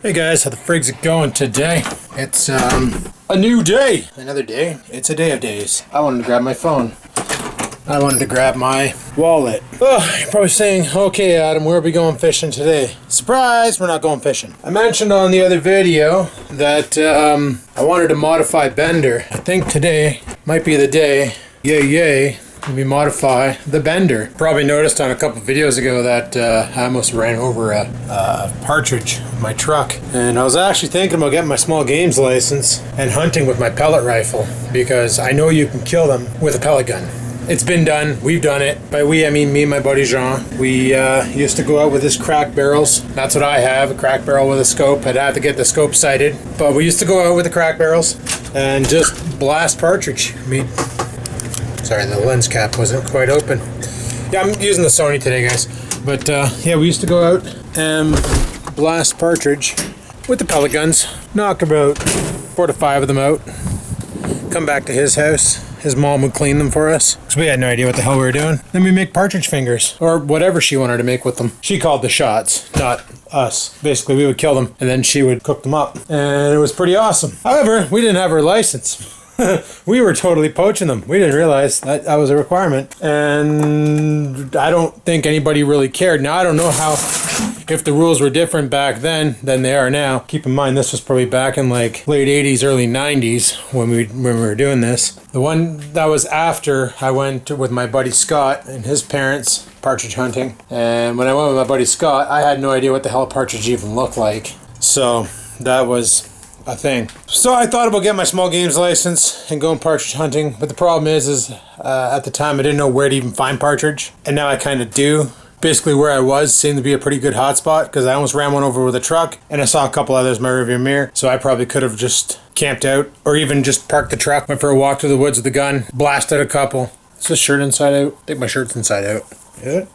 Hey guys, how the frig's it going today? It's a new day. Another day. It's a day of days. I wanted to grab my phone. I wanted to grab my wallet. Oh, you're probably saying, okay Adam, where are we going fishing today? Surprise, we're not going fishing. I mentioned on the other video that I wanted to modify Bender. I think today might be the day. Yay. We modify the Bender. Probably noticed on a couple videos ago that I almost ran over a partridge with my truck. And I was actually thinking about getting my small games license and hunting with my pellet rifle, because I know you can kill them with a pellet gun. It's been done. We've done it. By we, I mean me and my buddy Jean. We used to go out with his crack barrels. That's what I have, a crack barrel with a scope. I'd have to get the scope sighted. But we used to go out with the crack barrels and just blast partridge. Sorry, the lens cap wasn't quite open. Yeah, I'm using the Sony today, guys. But yeah, we used to go out and blast partridge with the pellet guns. Knock about 4 to 5 of them out. Come back to his house. His mom would clean them for us, because we had no idea what the hell we were doing. Then we make partridge fingers, or whatever she wanted to make with them. She called the shots, not us. Basically, we would kill them, and then she would cook them up. And it was pretty awesome. However, we didn't have her license. We were totally poaching them. We didn't realize that was a requirement. And I don't think anybody really cared. Now, I don't know if the rules were different back then than they are now. Keep in mind, this was probably back in like late 80s, early 90s when we were doing this. The one that was after, I went with my buddy Scott and his parents partridge hunting. And when I went with my buddy Scott, I had no idea what the hell a partridge even looked like. So that was a thing. So I thought about getting my small games license and going partridge hunting, but the problem is at the time I didn't know where to even find partridge, and now I kind of do. Basically where I was seemed to be a pretty good hotspot, because I almost ran one over with a truck, and I saw a couple others in my rearview mirror, so I probably could have just camped out, or even just parked the truck, went for a walk through the woods with the gun, blasted a couple. Is this shirt inside out? I think my shirt's inside out. Is it?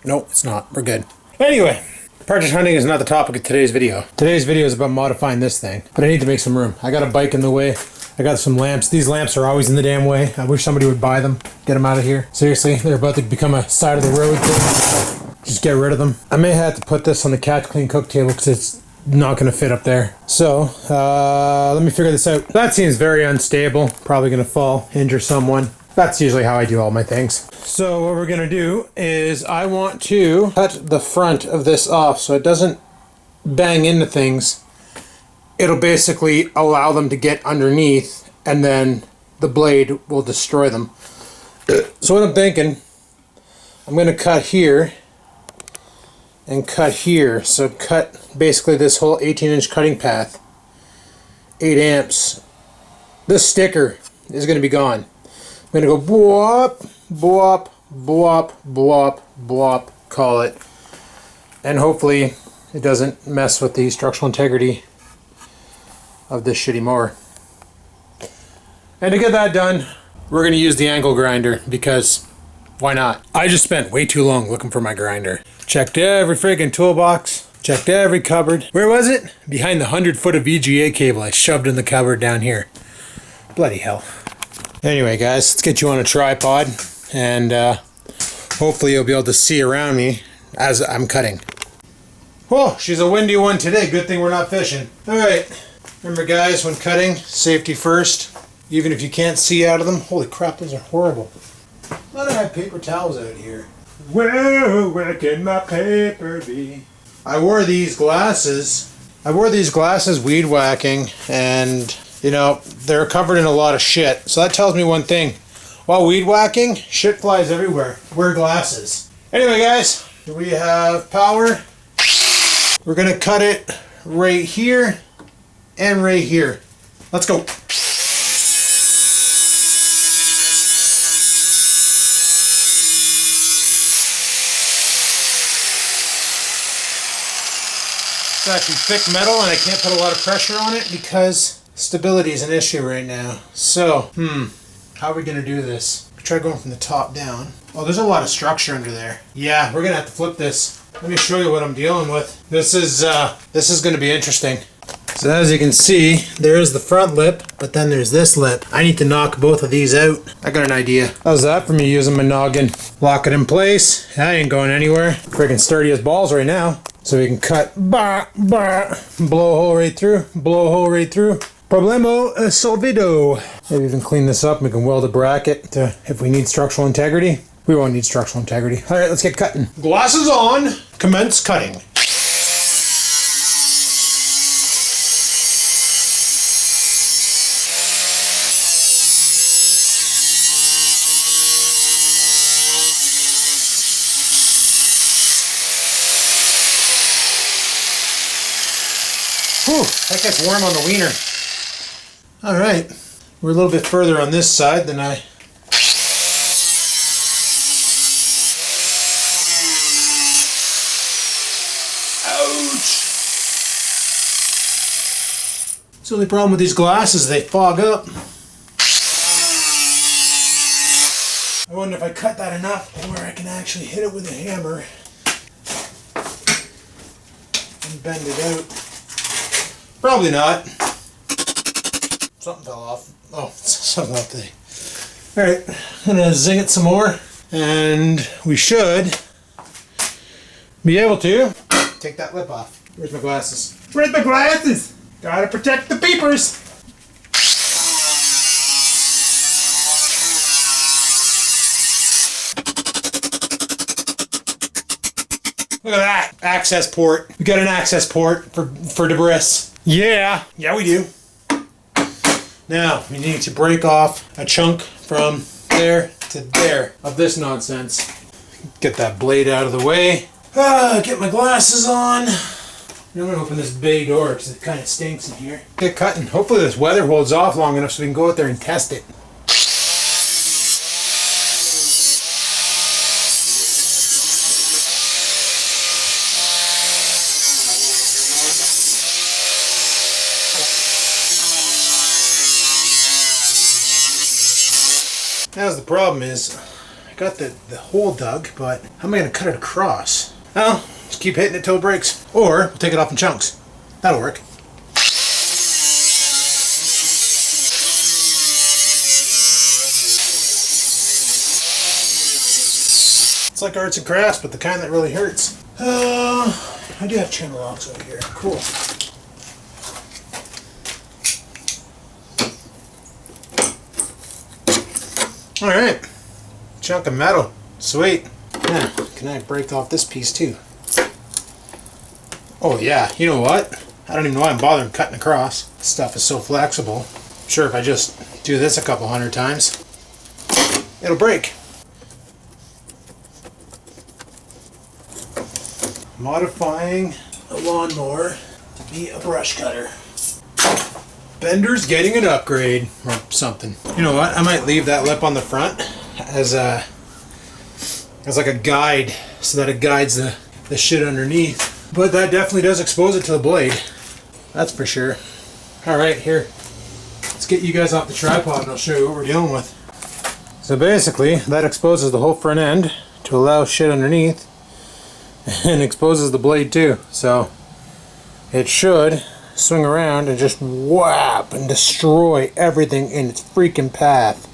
No, it's not. We're good. Anyway, partridge hunting is not the topic of today's video. Today's video is about modifying this thing, but I need to make some room. I got a bike in the way. I got some lamps. These lamps are always in the damn way. I wish somebody would buy them. Get them out of here. Seriously, they're about to become a side of the road thing. Just get rid of them. I may have to put this on the catch clean cook table because it's not going to fit up there. So, let me figure this out. That seems very unstable. Probably going to fall, injure someone. That's usually how I do all my things. So what we're going to do is I want to cut the front of this off so it doesn't bang into things. It'll basically allow them to get underneath, and then the blade will destroy them. So what I'm thinking, I'm going to cut here and cut here. So cut basically this whole 18-inch cutting path. 8 amps. This sticker is going to be gone. I'm going to go boop, boop, boop, boop, boop, call it. And hopefully it doesn't mess with the structural integrity of this shitty mower. And to get that done, we're going to use the angle grinder, because why not? I just spent way too long looking for my grinder. Checked every friggin' toolbox, checked every cupboard. Where was it? Behind the 100-foot of VGA cable I shoved in the cupboard down here. Bloody hell. Anyway guys, let's get you on a tripod, and hopefully you'll be able to see around me as I'm cutting. Whoa, she's a windy one today. Good thing we're not fishing. Alright. Remember guys, when cutting, safety first, even if you can't see out of them. Holy crap, those are horrible. Thought I had paper towels out here. Well, where can my paper be? I wore these glasses weed whacking, and you know, they're covered in a lot of shit. So that tells me one thing. While weed whacking, shit flies everywhere. Wear glasses. Anyway guys, we have power. We're gonna cut it right here and right here. Let's go. It's actually thick metal, and I can't put a lot of pressure on it because stability is an issue right now. So, how are we gonna do this? Try going from the top down. Oh, there's a lot of structure under there. Yeah, we're gonna have to flip this. Let me show you what I'm dealing with. This is gonna be interesting. So as you can see, there is the front lip, but then there's this lip. I need to knock both of these out. I got an idea. How's that for me using my noggin? Lock it in place. That ain't going anywhere. Freaking sturdy as balls right now. So we can cut, blow a hole right through, blow a hole right through. Problemo solvido. Maybe even clean this up and we can weld a bracket to, if we need structural integrity. We won't need structural integrity. All right, let's get cutting. Glasses on, commence cutting. Whew, that gets warm on the wiener. All right, we're a little bit further on this side than I... Ouch! It's the only problem with these glasses, they fog up. I wonder if I cut that enough where I can actually hit it with a hammer and bend it out. Probably not. Something fell off. Oh, something off there. Alright, I'm gonna zing it some more, and we should be able to take that lip off. Where's my glasses? Where's my glasses? Gotta protect the peepers! Look at that! Access port. We got an access port for debris. Yeah! Yeah, we do. Now, we need to break off a chunk from there to there of this nonsense. Get that blade out of the way. Get my glasses on. I'm going to open this bay door because it kind of stinks in here. Get cutting. Hopefully this weather holds off long enough so we can go out there and test it. Now the problem is, I got the hole dug, but how am I going to cut it across? Well, just keep hitting it till it breaks. Or, we'll take it off in chunks. That'll work. It's like arts and crafts, but the kind that really hurts. I do have channel locks over here. Cool. Alright, chunk of metal, sweet. Now, can I break off this piece too? Oh yeah, you know what? I don't even know why I'm bothering cutting across. This stuff is so flexible. I'm sure if I just do this a couple hundred times, it'll break. Modifying a lawnmower to be a brush cutter. Bender's getting an upgrade or something. You know what? I might leave that lip on the front as like a guide, so that it guides the shit underneath. But that definitely does expose it to the blade. That's for sure. All right, here. Let's get you guys off the tripod and I'll show you what we're dealing with. So basically, that exposes the whole front end to allow shit underneath, and exposes the blade too. So it should swing around and just whap and destroy everything in its freaking path.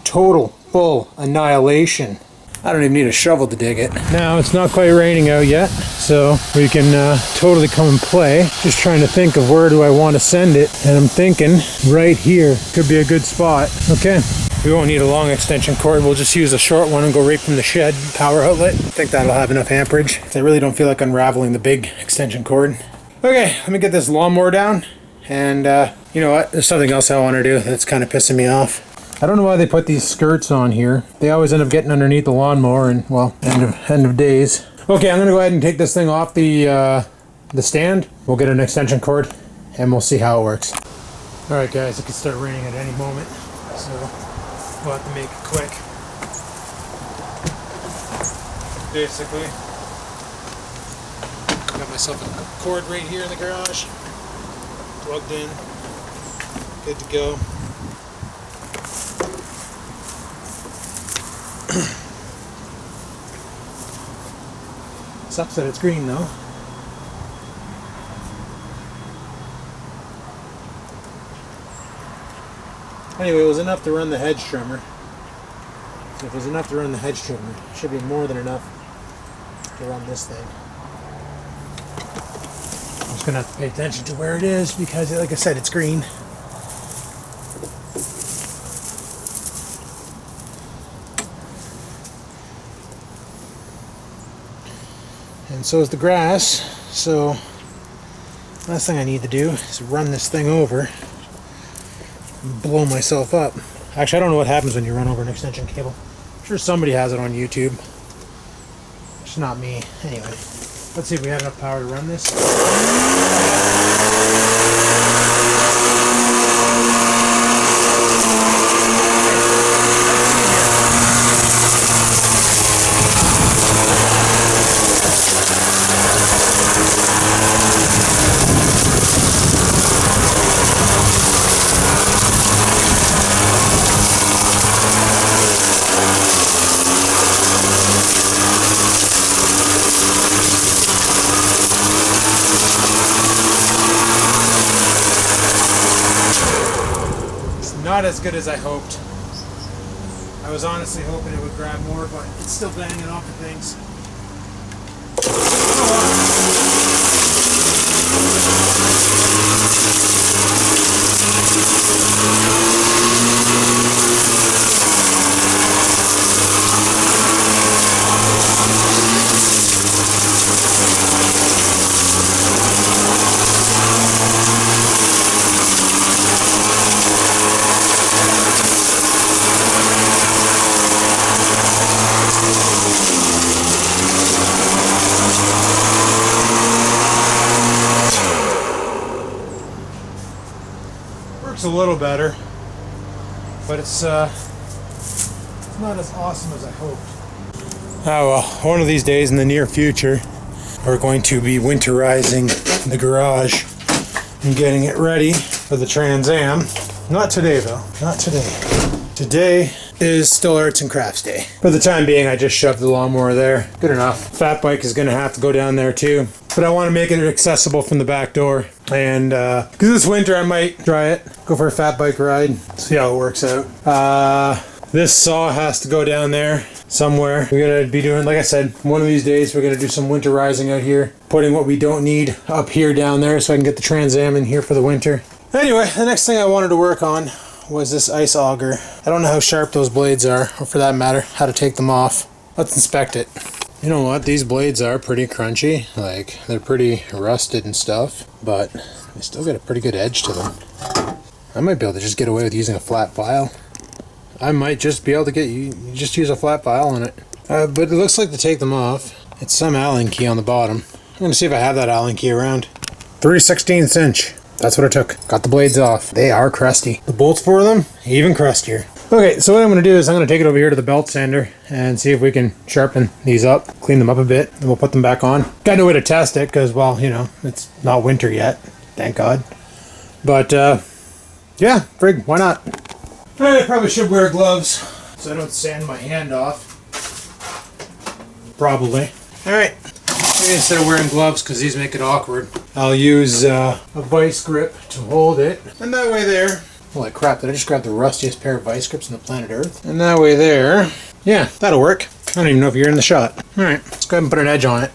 Total, full annihilation. I don't even need a shovel to dig it. Now, it's not quite raining out yet, so we can totally come and play. Just trying to think of where do I want to send it, and I'm thinking right here could be a good spot. Okay, we won't need a long extension cord. We'll just use a short one and go right from the shed power outlet. I think that'll have enough amperage. I really don't feel like unraveling the big extension cord. Okay, let me get this lawnmower down, and you know what, there's something else I want to do that's kind of pissing me off. I don't know why they put these skirts on here. They always end up getting underneath the lawnmower, and well, end of days. Okay, I'm gonna go ahead and take this thing off the stand. We'll get an extension cord, and we'll see how it works. All right, guys, it could start raining at any moment, so we'll have to make it quick. Basically, got myself a cord right here in the garage, plugged in, good to go. Sucks that it's green though. Anyway, it was enough to run the hedge trimmer. So if it was enough to run the hedge trimmer, it should be more than enough to run this thing. just gonna have to pay attention to where it is because, like I said, it's green. And so is the grass. So last thing I need to do is run this thing over and blow myself up. Actually, I don't know what happens when you run over an extension cable. I'm sure somebody has it on YouTube. It's not me. Anyway, let's see if we have enough power to run this. Not as good as I hoped. I was honestly hoping it would grab more, but it's still banging off the things. A little better, but it's not as awesome as I hoped. Oh well, one of these days in the near future, we're going to be winterizing the garage and getting it ready for the Trans Am. Not today though, not today. Today is still Arts and Crafts Day. For the time being, I just shoved the lawnmower there. Good enough. Fat bike is going to have to go down there too. But I want to make it accessible from the back door. And because this winter I might try it. Go for a fat bike ride. See how it works out. This saw has to go down there somewhere. We're going to be doing, like I said, one of these days we're going to do some winterizing out here. Putting what we don't need up here down there so I can get the Trans Am in here for the winter. Anyway, the next thing I wanted to work on was this ice auger. I don't know how sharp those blades are, or for that matter, how to take them off. Let's inspect it. You know what? These blades are pretty crunchy. Like, they're pretty rusted and stuff, but they still got a pretty good edge to them. I might be able to just get away with using a flat file. I might just be able to get you just use a flat file on it. But it looks like to take them off, it's some Allen key on the bottom. I'm gonna see if I have that Allen key around. 3/16 inch. That's what it took. Got the blades off. They are crusty. The bolts for them, even crustier. Okay, so what I'm going to do is I'm going to take it over here to the belt sander and see if we can sharpen these up, clean them up a bit, and we'll put them back on. Got no way to test it because, well, you know, it's not winter yet. Thank God. But, yeah, frig, why not? I probably should wear gloves so I don't sand my hand off. Probably. Alright. Maybe instead of wearing gloves, because these make it awkward, I'll use a vice grip to hold it. And that way there... Holy crap, did I just grab the rustiest pair of vice grips on the planet Earth? And that way there... Yeah, that'll work. I don't even know if you're in the shot. Alright, let's go ahead and put an edge on it.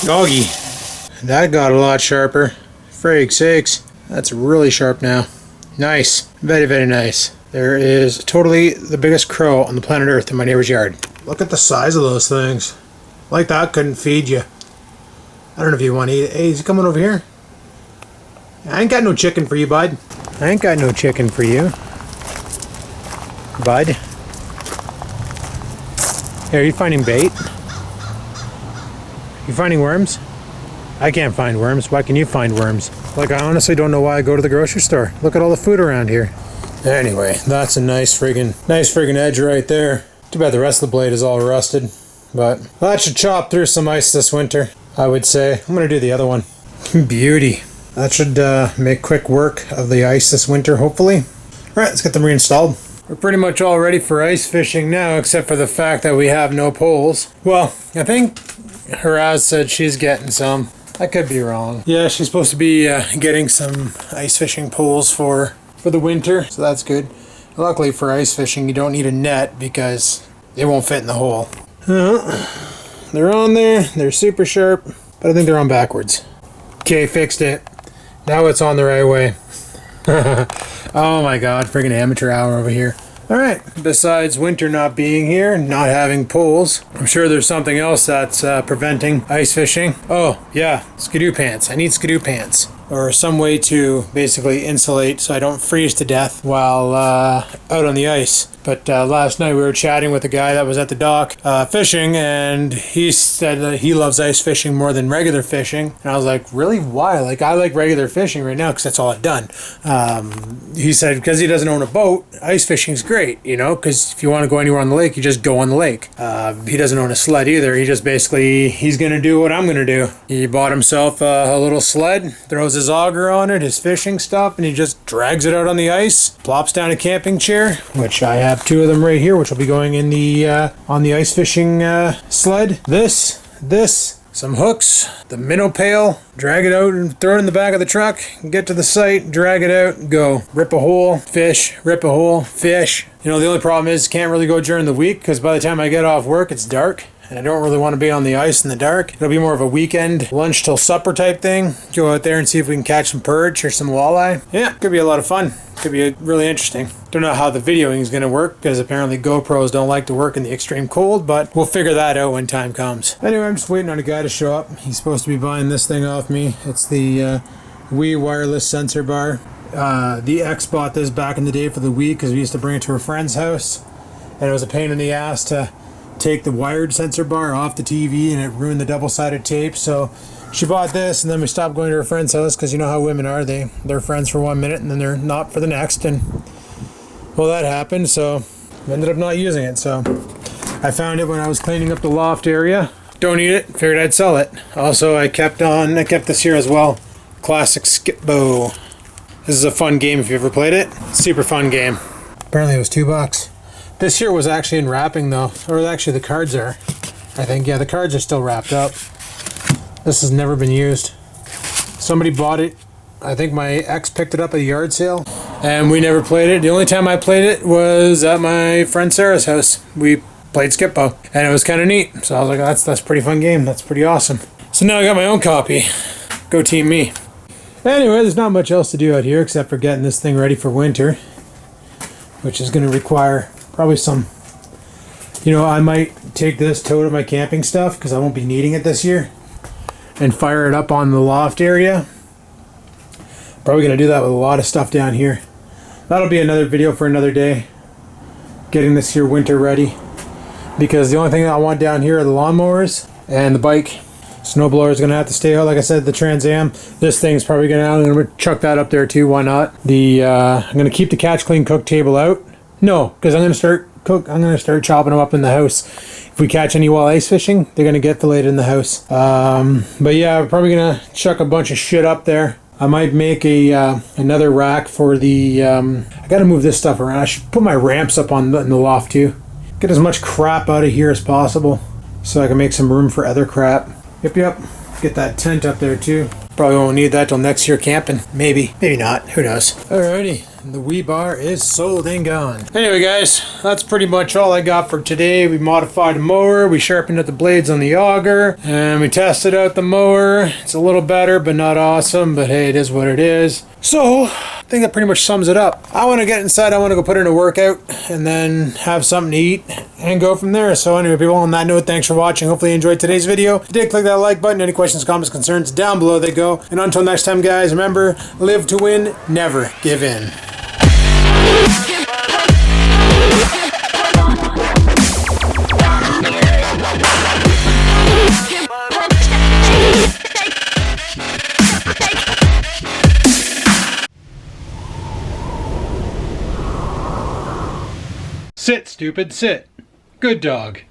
Doggy. That got a lot sharper. Frig sakes. That's really sharp now. Nice. Very, very nice. There is totally the biggest crow on the planet Earth in my neighbor's yard. Look at the size of those things. Like that couldn't feed you. I don't know if you want to eat it. Hey, is he coming over here? I ain't got no chicken for you, bud. I ain't got no chicken for you. Bud. Hey, are you finding bait? You finding worms? I can't find worms. Why can you find worms? Like, I honestly don't know why I go to the grocery store. Look at all the food around here. Anyway, that's a nice friggin' edge right there. Too bad the rest of the blade is all rusted. But that should chop through some ice this winter, I would say. I'm gonna do the other one. Beauty. That should make quick work of the ice this winter, hopefully. Alright, let's get them reinstalled. We're pretty much all ready for ice fishing now, except for the fact that we have no poles. Well, I think Haraz said she's getting some. I could be wrong. Yeah, she's supposed to be getting some ice fishing poles for the winter, so that's good. Luckily for ice fishing, you don't need a net because they won't fit in the hole. They're on there, they're super sharp, but I think they're on backwards. Okay, fixed it. Now it's on the right way. Oh my god, friggin' amateur hour over here. Alright, besides winter not being here, not having poles, I'm sure there's something else that's preventing ice fishing. Oh, yeah, skidoo pants. I need skidoo pants. Or some way to basically insulate so I don't freeze to death while out on the ice. But last night we were chatting with a guy that was at the dock fishing, and he said that he loves ice fishing more than regular fishing. And I was like, really? Why? Like, I like regular fishing right now because that's all I've done. He said because he doesn't own a boat, ice fishing's great, you know, because if you want to go anywhere on the lake, you just go on the lake. He doesn't own a sled either. He just basically, he's going to do what I'm going to do. He bought himself a little sled, throws his auger on it, his fishing stuff, and he just drags it out on the ice, plops down a camping chair, which I have 2 of them right here, which will be going in the on the ice fishing sled. This, some hooks, the minnow pail, drag it out and throw it in the back of the truck, get to the site, drag it out, go. Rip a hole, fish, rip a hole, fish. You know, the only problem is can't really go during the week because by the time I get off work, it's dark. And I don't really want to be on the ice in the dark. It'll be more of a weekend lunch till supper type thing. Go out there and see if we can catch some perch or some walleye. Yeah, could be a lot of fun. Could be really interesting. Don't know how the videoing is going to work because apparently GoPros don't like to work in the extreme cold, but we'll figure that out when time comes. Anyway, I'm just waiting on a guy to show up. He's supposed to be buying this thing off me. It's the Wii wireless sensor bar. The ex bought this back in the day for the Wii because we used to bring it to her friend's house. And it was a pain in the ass to take the wired sensor bar off the TV, and it ruined the double-sided tape. So she bought this, and then we stopped going to her friend's house because you know how women are. They're friends for 1 minute and then they're not for the next. And well, that happened, so I ended up not using it. So I found it when I was cleaning up the loft area. Don't need it, figured I'd sell it. Also, I kept this here as well. Classic skip bow. This is a fun game if you ever played it. Super fun game. Apparently it was $2. This here was actually in wrapping though, or actually the cards are. I think, yeah, the cards are still wrapped up. This has never been used. Somebody bought it. I think my ex picked it up at a yard sale, and we never played it. The only time I played it was at my friend Sarah's house. We played Skip-Bo, and it was kind of neat. So I was like, that's a pretty fun game. That's pretty awesome. So now I got my own copy. Go team me. Anyway, there's not much else to do out here except for getting this thing ready for winter, which is going to require probably some, you know, I might take this tow to my camping stuff because I won't be needing it this year and fire it up on the loft area. Probably going to do that with a lot of stuff down here. That'll be another video for another day. Getting this here winter ready because the only thing I want down here are the lawnmowers and the bike. Snowblower is going to have to stay out. Like I said, the Trans Am. This thing's probably going to, I'm going to chuck that up there too. Why not? I'm going to keep the Catch Clean Cook table out. No, because I'm going to start chopping them up in the house. If we catch any while ice fishing, they're going to get filleted in the house. But yeah, we're probably going to chuck a bunch of shit up there. I might make another rack for the, I got to move this stuff around. I should put my ramps up in the loft too. Get as much crap out of here as possible so I can make some room for other crap. Yep. Get that tent up there too. Probably won't need that till next year camping. Maybe not. Who knows? Alrighty. The Wii bar is sold and gone. Anyway, guys, that's pretty much all I got for today. We modified a mower. We sharpened up the blades on the auger. And we tested out the mower. It's a little better, but not awesome. But hey, it is what it is. So, I think that pretty much sums it up. I want to get inside. I want to go put in a workout and then have something to eat and go from there. So anyway, people, on that note, thanks for watching. Hopefully you enjoyed today's video. If you did, click that like button. Any questions, comments, concerns, down below they go. And until next time, guys, remember, live to win, never give in. Sit, stupid, sit. Good dog.